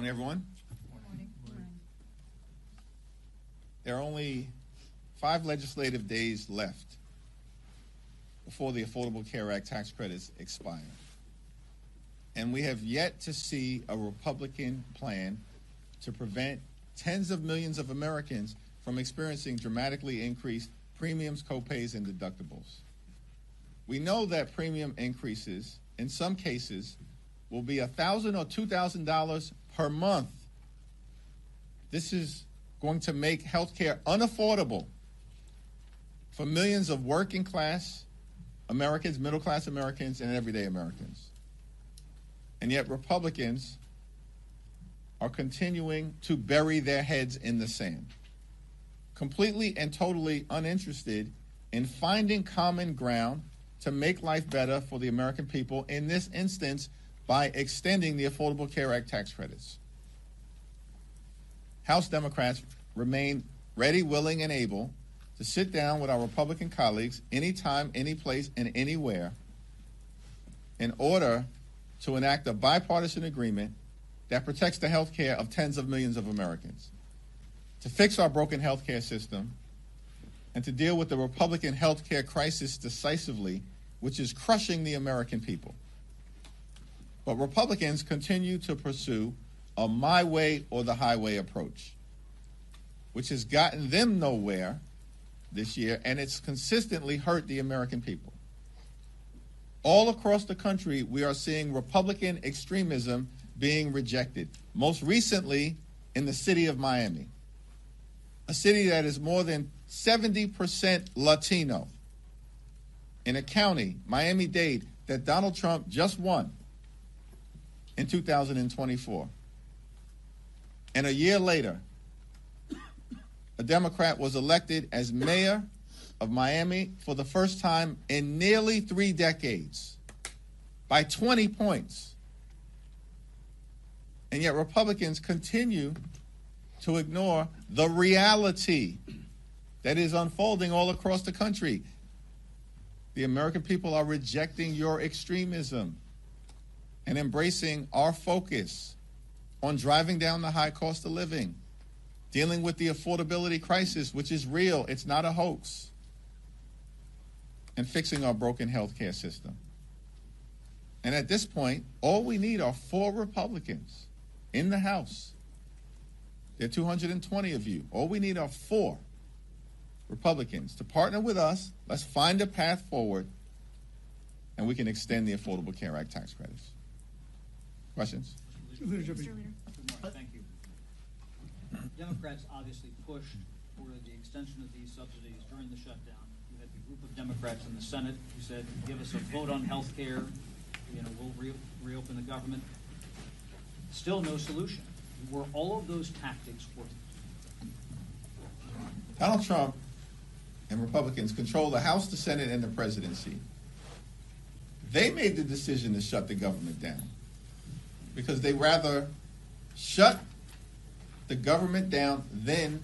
morning, everyone. Morning. There are only 5 legislative days left before the Affordable Care Act tax credits expire. And we have yet to see a Republican plan to prevent tens of millions of Americans from experiencing dramatically increased premiums, copays, and deductibles. We know that premium increases, in some cases, will be $1,000 or $2,000 per month. This is going to make health care unaffordable for millions of working class Americans, middle class Americans, and everyday Americans. And yet Republicans are continuing to bury their heads in the sand, completely and totally uninterested in finding common ground to make life better for the American people, in this instance, by extending the Affordable Care Act tax credits. House Democrats remain ready, willing, and able to sit down with our Republican colleagues anytime, any place, and anywhere in order to enact a bipartisan agreement that protects the health care of tens of millions of Americans, to fix our broken health care system, and to deal with the Republican health care crisis decisively, which is crushing the American people. But Republicans continue to pursue a my way or the highway approach, which has gotten them nowhere this year, and it's consistently hurt the American people. All across the country, we are seeing Republican extremism being rejected, most recently in the city of Miami, a city that is more than 70% Latino, in a county, Miami-Dade, that Donald Trump just won in 2024. And a year later, a Democrat was elected as mayor of Miami for the first time in nearly 3 decades by 20 points. And yet Republicans continue to ignore the reality that is unfolding all across the country. The American people are rejecting your extremism and embracing our focus on driving down the high cost of living, dealing with the affordability crisis, which is real, it's not a hoax, and fixing our broken health care system. And at this point, all we need are 4 Republicans in the House. There are 220 of you. All we need are 4 Republicans to partner with us. Let's find a path forward, and we can extend the Affordable Care Act tax credits. Questions? Mr. Leader. Good morning. Thank you. Democrats obviously pushed for the extension of these subsidies during the shutdown. You had the group of Democrats in the Senate who said, give us a vote on health care, we'll reopen the government. Still no solution. Were all of those tactics working? Donald Trump and Republicans control the House, the Senate, and the presidency. They made the decision to shut the government down because they rather shut the government down than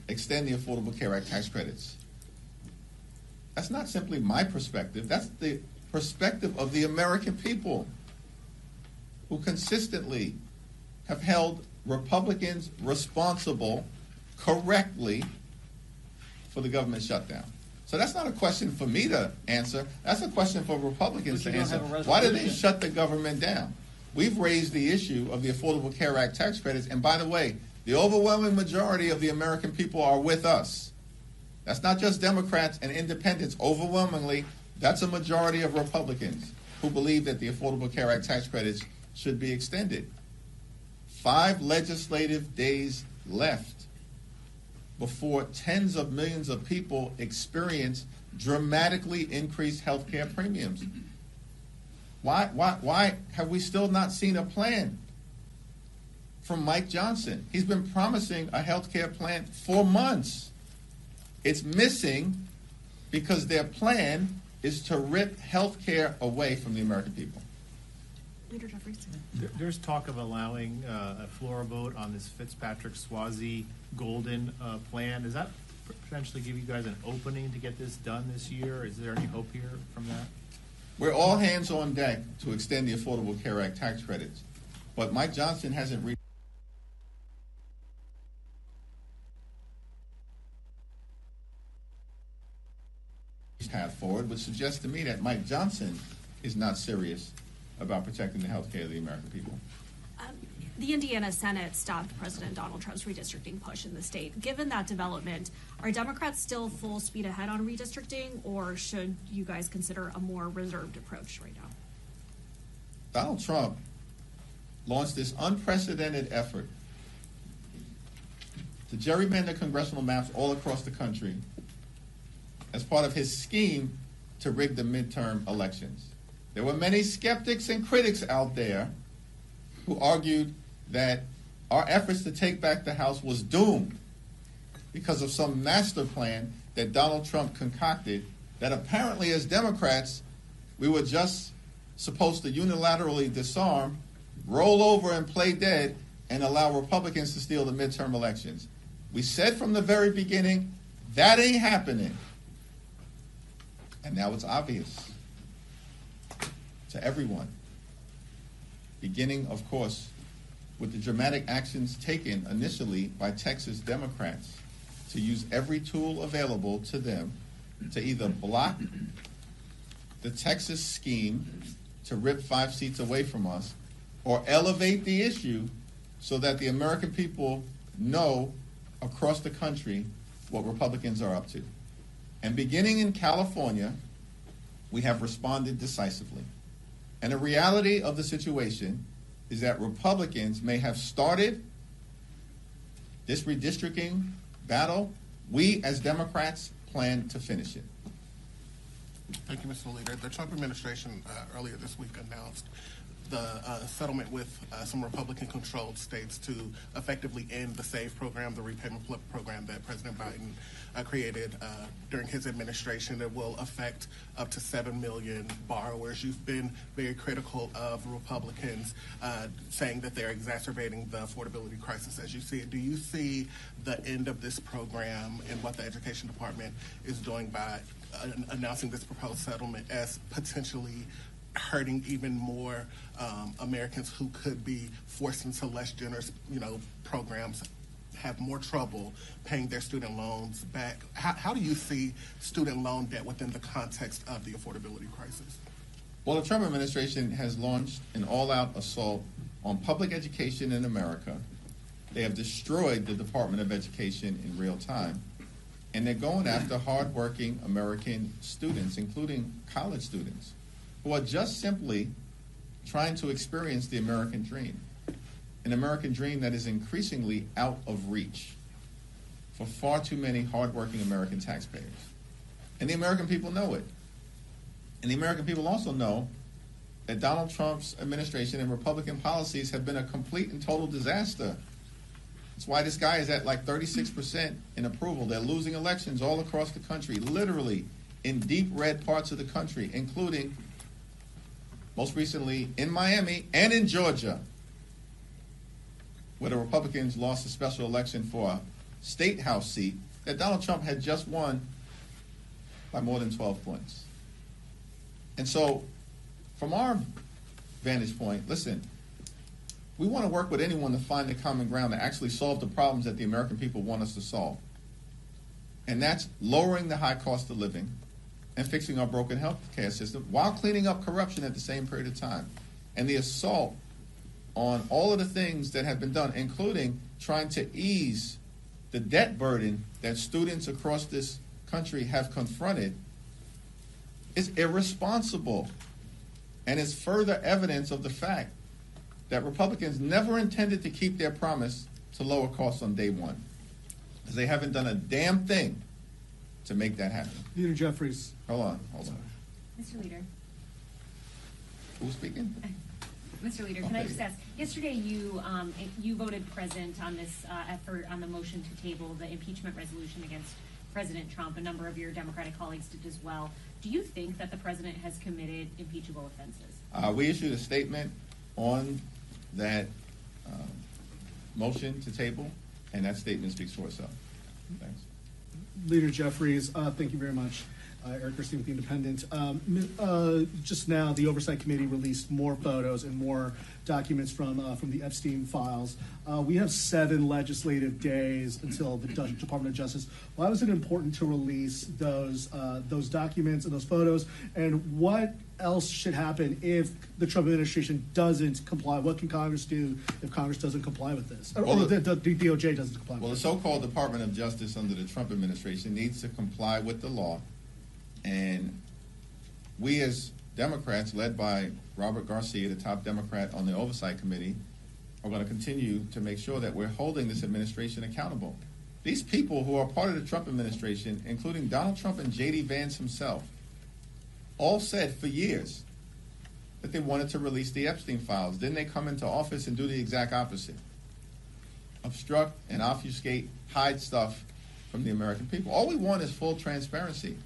extend the Affordable Care Act tax credits. That's not simply my perspective. That's the perspective of the American people, who consistently have held Republicans responsible correctly for the government shutdown. So that's not a question for me to answer. That's a question for Republicans to answer. Why did they shut the government down? We've raised the issue of the Affordable Care Act tax credits, and by the way, the overwhelming majority of the American people are with us. That's not just Democrats and independents. Overwhelmingly, that's a majority of Republicans who believe that the Affordable Care Act tax credits should be extended. 5 legislative days left before tens of millions of people experience dramatically increased health care premiums. Why have we still not seen a plan from Mike Johnson? He's been promising a health care plan for months. It's missing because their plan is to rip health care away from the American people. Leader Jeffries. There's talk of allowing a floor vote on this Fitzpatrick-Swazi Golden plan. Does that potentially give you guys an opening to get this done this year? Is there any hope here from that? We're all hands on deck to extend the Affordable Care Act tax credits, but Mike Johnson hasn't reached path forward would suggest to me that Mike Johnson is not serious about protecting the health care of the American people. The Indiana Senate stopped President Donald Trump's redistricting push in the state. Given that development, are Democrats still full speed ahead on redistricting, or should you guys consider a more reserved approach right now? Donald Trump launched this unprecedented effort to gerrymander congressional maps all across the country as part of his scheme to rig the midterm elections. There were many skeptics and critics out there who argued that our efforts to take back the House was doomed because of some master plan that Donald Trump concocted that apparently as Democrats we were just supposed to unilaterally disarm, roll over and play dead, and allow Republicans to steal the midterm elections. We said from the very beginning, that ain't happening. And now it's obvious to everyone. Beginning, of course, with the dramatic actions taken initially by Texas Democrats to use every tool available to them to either block the Texas scheme to rip 5 seats away from us or elevate the issue so that the American people know across the country what Republicans are up to. And beginning in California, we have responded decisively. And the reality of the situation is that Republicans may have started this redistricting battle. We, as Democrats, plan to finish it. Thank you, Mr. Leader. The Trump administration earlier this week announced the settlement with some Republican-controlled states to effectively end the SAVE program, the repayment program that President Biden created during his administration. It will affect up to 7 million borrowers. You've been very critical of Republicans, saying that they're exacerbating the affordability crisis as you see it. Do you see the end of this program and what the Education Department is doing by announcing this proposed settlement as potentially hurting even more Americans who could be forced into less generous, programs, have more trouble paying their student loans back? How do you see student loan debt within the context of the affordability crisis? Well, the Trump administration has launched an all-out assault on public education in America. They have destroyed the Department of Education in real time, and they're going after hardworking American students, including college students, who are just simply trying to experience the American dream, an American dream that is increasingly out of reach for far too many hardworking American taxpayers. And the American people know it. And the American people also know that Donald Trump's administration and Republican policies have been a complete and total disaster. That's why this guy is at like 36% in approval. They're losing elections all across the country, literally in deep red parts of the country, including most recently in Miami and in Georgia, where the Republicans lost a special election for a state house seat that Donald Trump had just won by more than 12 points. And so, from our vantage point, listen, we want to work with anyone to find the common ground to actually solve the problems that the American people want us to solve. And that's lowering the high cost of living and fixing our broken health care system while cleaning up corruption at the same period of time. And the assault on all of the things that have been done, including trying to ease the debt burden that students across this country have confronted, is irresponsible. And is further evidence of the fact that Republicans never intended to keep their promise to lower costs on day one, because they haven't done a damn thing to make that happen. Leader Jeffries. Hold on. Mr. Leader. Who's speaking? Mr. Leader, can I just ask, yesterday you voted present on this effort on the motion to table the impeachment resolution against President Trump. A number of your Democratic colleagues did as well. Do you think that the president has committed impeachable offenses? We issued a statement on that motion to table, and that statement speaks for itself. Thanks. Leader Jeffries, thank you very much. Eric Gerstein with The Independent. Just now, the Oversight Committee released more photos and more documents from the Epstein files. We have 7 legislative days until the Department of Justice. Why was it important to release those documents and those photos? And what else should happen if the Trump administration doesn't comply? What can Congress do if Congress doesn't comply with this? Or the DOJ doesn't comply with this? Well, the so-called Department of Justice under the Trump administration needs to comply with the law. And we as Democrats, led by Robert Garcia, the top Democrat on the Oversight Committee, are going to continue to make sure that we're holding this administration accountable. These people who are part of the Trump administration, including Donald Trump and J.D. Vance himself, all said for years that they wanted to release the Epstein files. Then they come into office and do the exact opposite. Obstruct and obfuscate, hide stuff from the American people. All we want is full transparency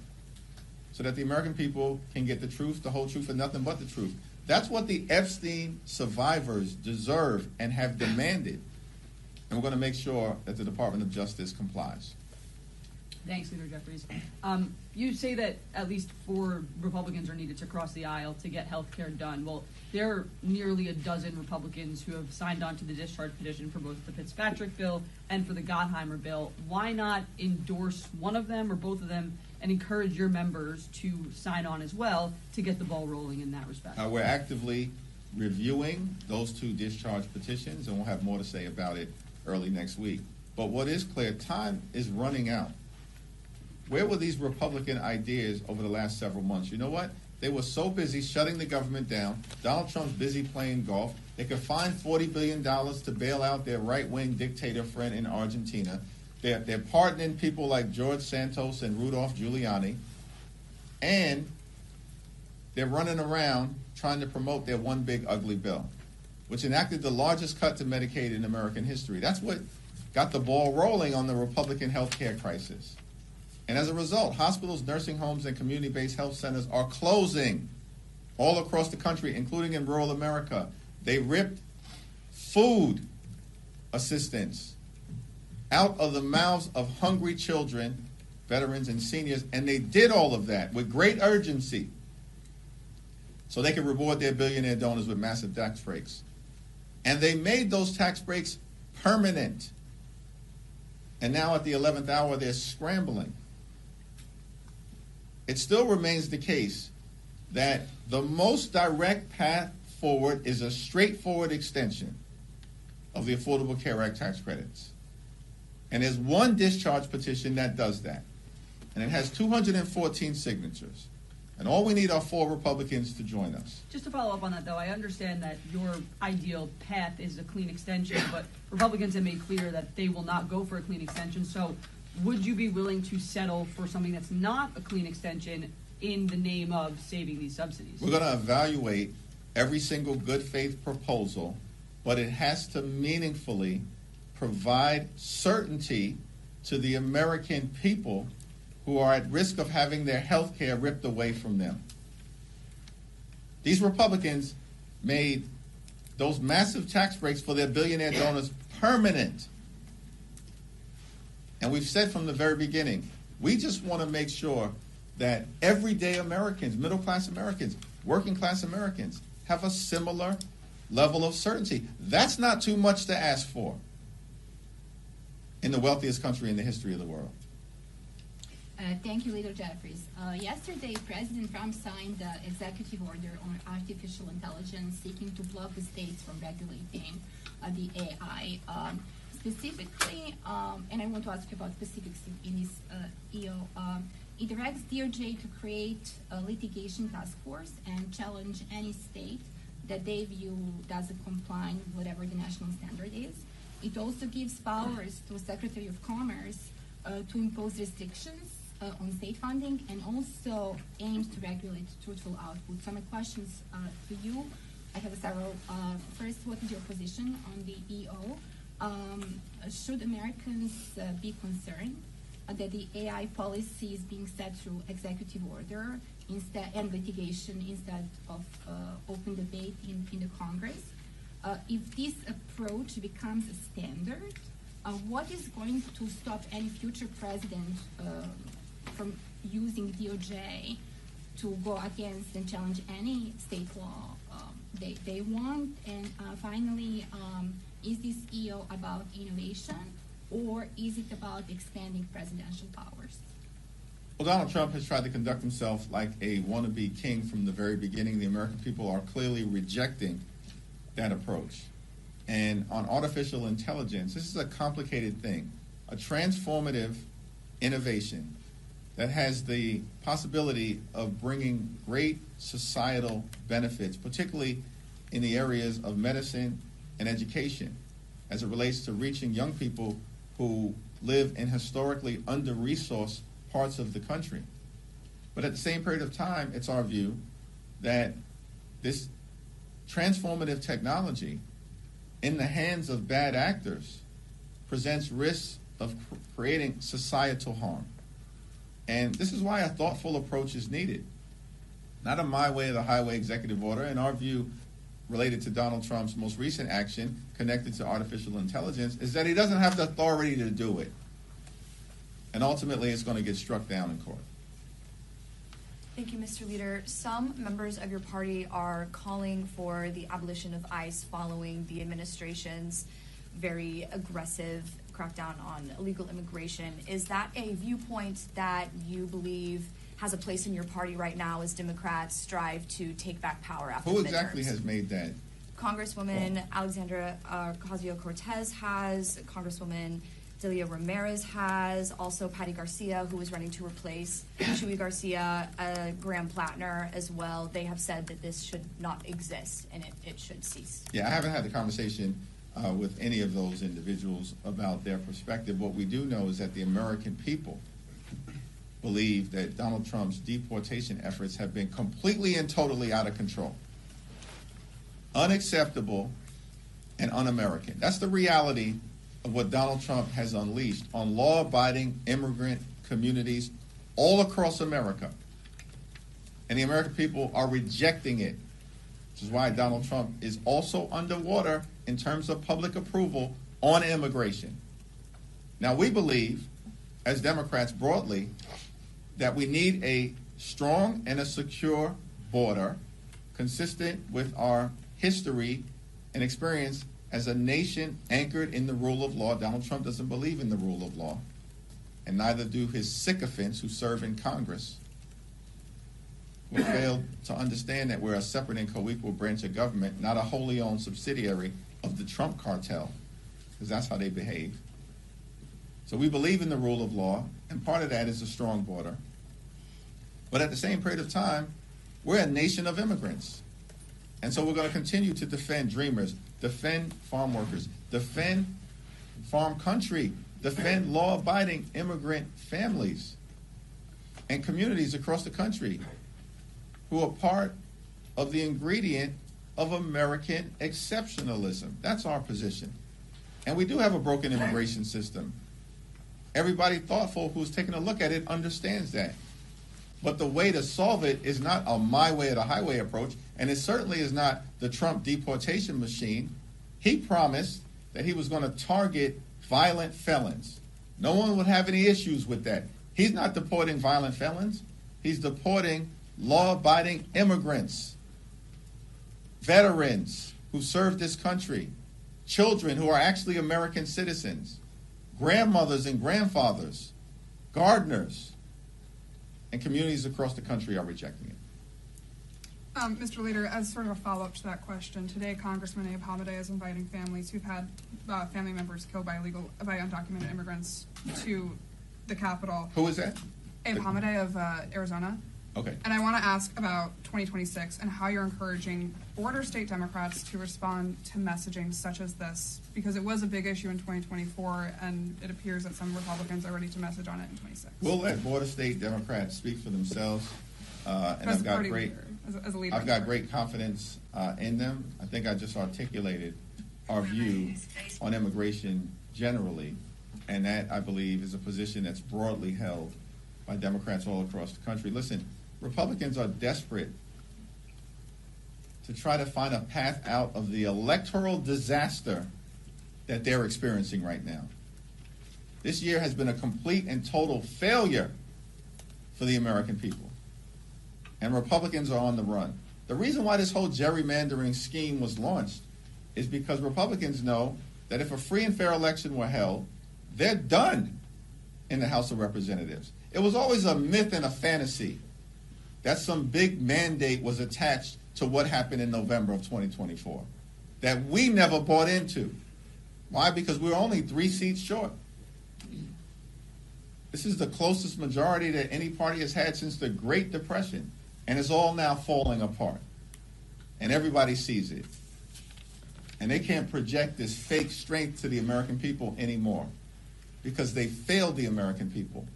so that the American people can get the truth, the whole truth, and nothing but the truth. That's what the Epstein survivors deserve and have demanded. And we're going to make sure that the Department of Justice complies. Thanks, Leader Jeffries. You say that at least 4 Republicans are needed to cross the aisle to get health care done. Well, there are nearly a dozen Republicans who have signed on to the discharge petition for both the Fitzpatrick bill and for the Gottheimer bill. Why not endorse one of them or both of them and encourage your members to sign on as well to get the ball rolling in that respect? We're actively reviewing those 2 discharge petitions, and we'll have more to say about it early next week. But what is clear, time is running out. Where were these Republican ideas over the last several months? You know what? They were so busy shutting the government down. Donald Trump's busy playing golf. They could find $40 billion to bail out their right-wing dictator friend in Argentina. They're pardoning people like George Santos and Rudolph Giuliani. And they're running around trying to promote their one big ugly bill, which enacted the largest cut to Medicaid in American history. That's what got the ball rolling on the Republican health care crisis. And as a result, hospitals, nursing homes, and community-based health centers are closing all across the country, including in rural America. They ripped food assistance out of the mouths of hungry children, veterans, and seniors, and they did all of that with great urgency so they could reward their billionaire donors with massive tax breaks. And they made those tax breaks permanent. And now at the 11th hour, they're scrambling. It still remains the case that the most direct path forward is a straightforward extension of the Affordable Care Act tax credits. And there's one discharge petition that does that. And it has 214 signatures. And all we need are 4 Republicans to join us. Just to follow up on that, though, I understand that your ideal path is a clean extension, but Republicans have made clear that they will not go for a clean extension. So would you be willing to settle for something that's not a clean extension in the name of saving these subsidies? We're going to evaluate every single good faith proposal, but it has to meaningfully provide certainty to the American people who are at risk of having their health care ripped away from them. These Republicans made those massive tax breaks for their billionaire donors permanent. And we've said from the very beginning, we just want to make sure that everyday Americans, middle-class Americans, working-class Americans have a similar level of certainty. That's not too much to ask for in the wealthiest country in the history of the world. Thank you, Leader Jeffries. Yesterday, President Trump signed the executive order on artificial intelligence seeking to block the states from regulating the AI. Specifically, and I want to ask you about specifics in this EO, it directs DOJ to create a litigation task force and challenge any state that they view doesn't comply with whatever the national standard is. It also gives powers to Secretary of Commerce to impose restrictions on state funding and also aims to regulate truthful output. So my questions to you, I have several. First, what is your position on the EO? Should Americans be concerned that the AI policy is being set through executive order instead and litigation instead of open debate in the Congress? If this approach becomes a standard, what is going to stop any future president from using DOJ to go against and challenge any state law they want? And finally, is this EO about innovation, or is it about expanding presidential powers? Well, Donald Trump has tried to conduct himself like a wannabe king from the very beginning. The American people are clearly rejecting that approach. And on artificial intelligence, this is a complicated thing, a transformative innovation that has the possibility of bringing great societal benefits, particularly in the areas of medicine and education, as it relates to reaching young people who live in historically under-resourced parts of the country. But at the same period of time, it's our view that this transformative technology in the hands of bad actors presents risks of creating societal harm. And this is why a thoughtful approach is needed. Not a my way or the highway executive order. In our view, related to Donald Trump's most recent action connected to artificial intelligence, is that he doesn't have the authority to do it. And ultimately, it's going to get struck down in court. Thank you, Mr. Leader. Some members of your party are calling for the abolition of ICE following the administration's very aggressive crackdown on illegal immigration. Is that a viewpoint that you believe has a place in your party right now as Democrats strive to take back power after the midterms? Who exactly has made that? Congresswoman Alexandra Ocasio-Cortez has, Congresswoman Delia Ramirez has, also Patty Garcia, who is running to replace Chuy Garcia, Graham Plattner as well. They have said that this should not exist and it should cease. Yeah, I haven't had the conversation with any of those individuals about their perspective. What we do know is that the American people believe that Donald Trump's deportation efforts have been completely and totally out of control, unacceptable, and un-American. That's the reality of what Donald Trump has unleashed on law-abiding immigrant communities all across America. And the American people are rejecting it, which is why Donald Trump is also underwater in terms of public approval on immigration. Now, we believe, as Democrats broadly, that we need a strong and a secure border consistent with our history and experience as a nation anchored in the rule of law. Donald Trump doesn't believe in the rule of law, and neither do his sycophants who serve in Congress, who failed to understand that we're a separate and co-equal branch of government, not a wholly owned subsidiary of the Trump cartel, because that's how they behave. So we believe in the rule of law, and part of that is a strong border. But at the same period of time, we're a nation of immigrants. And so we're going to continue to defend dreamers, defend farm workers, defend farm country, defend law-abiding immigrant families and communities across the country who are part of the ingredient of American exceptionalism. That's our position. And we do have a broken immigration system. Everybody thoughtful who's taken a look at it understands that. But the way to solve it is not a my way or the highway approach, and it certainly is not the Trump deportation machine. He promised that he was going to target violent felons. No one would have any issues with that. He's not deporting violent felons. He's deporting law-abiding immigrants, veterans who served this country, children who are actually American citizens, grandmothers and grandfathers, gardeners, and communities across the country are rejecting it. Mr. Leader, as sort of a follow-up to that question, today Congressman Abe Hamadeh is inviting families who've had family members killed by undocumented immigrants to the Capitol. Who is that? Abe Hamadeh of Arizona. Okay. And I want to ask about 2026 and how you're encouraging border state Democrats to respond to messaging such as this, because it was a big issue in 2024, and it appears that some Republicans are ready to message on it in 26. We'll let border state Democrats speak for themselves, and I've got great confidence in them. I think I just articulated our view on immigration generally, and that, I believe, is a position that's broadly held by Democrats all across the country. Listen, Republicans are desperate to try to find a path out of the electoral disaster that they're experiencing right now. This year has been a complete and total failure for the American people. And Republicans are on the run. The reason why this whole gerrymandering scheme was launched is because Republicans know that if a free and fair election were held, they're done in the House of Representatives. It was always a myth and a fantasy that some big mandate was attached to what happened in November of 2024 that we never bought into. Why? Because we were only 3 seats short. This is the closest majority that any party has had since the Great Depression, and it's all now falling apart. And everybody sees it. And they can't project this fake strength to the American people anymore because they failed the American people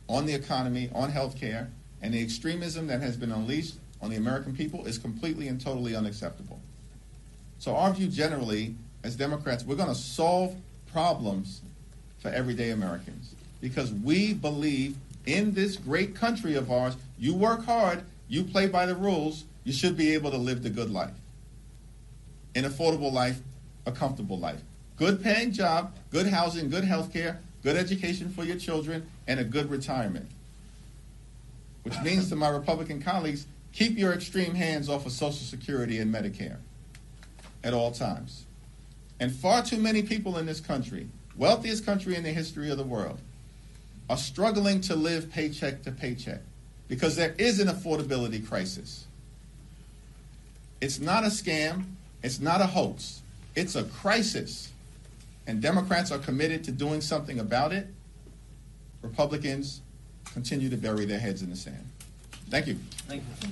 on the economy, on health care, and the extremism that has been unleashed on the American people is completely and totally unacceptable. So our view generally, as Democrats, we're going to solve problems for everyday Americans because we believe in this great country of ours. You work hard, you play by the rules, you should be able to live the good life. An affordable life, a comfortable life. Good paying job, good housing, good health care, good education for your children, and a good retirement. Which means to my Republican colleagues, keep your extreme hands off of Social Security and Medicare at all times. And far too many people in this country, wealthiest country in the history of the world, are struggling to live paycheck to paycheck because there is an affordability crisis. It's not a scam. It's not a hoax. It's a crisis. And Democrats are committed to doing something about it. Republicans continue to bury their heads in the sand. Thank you. Thank you.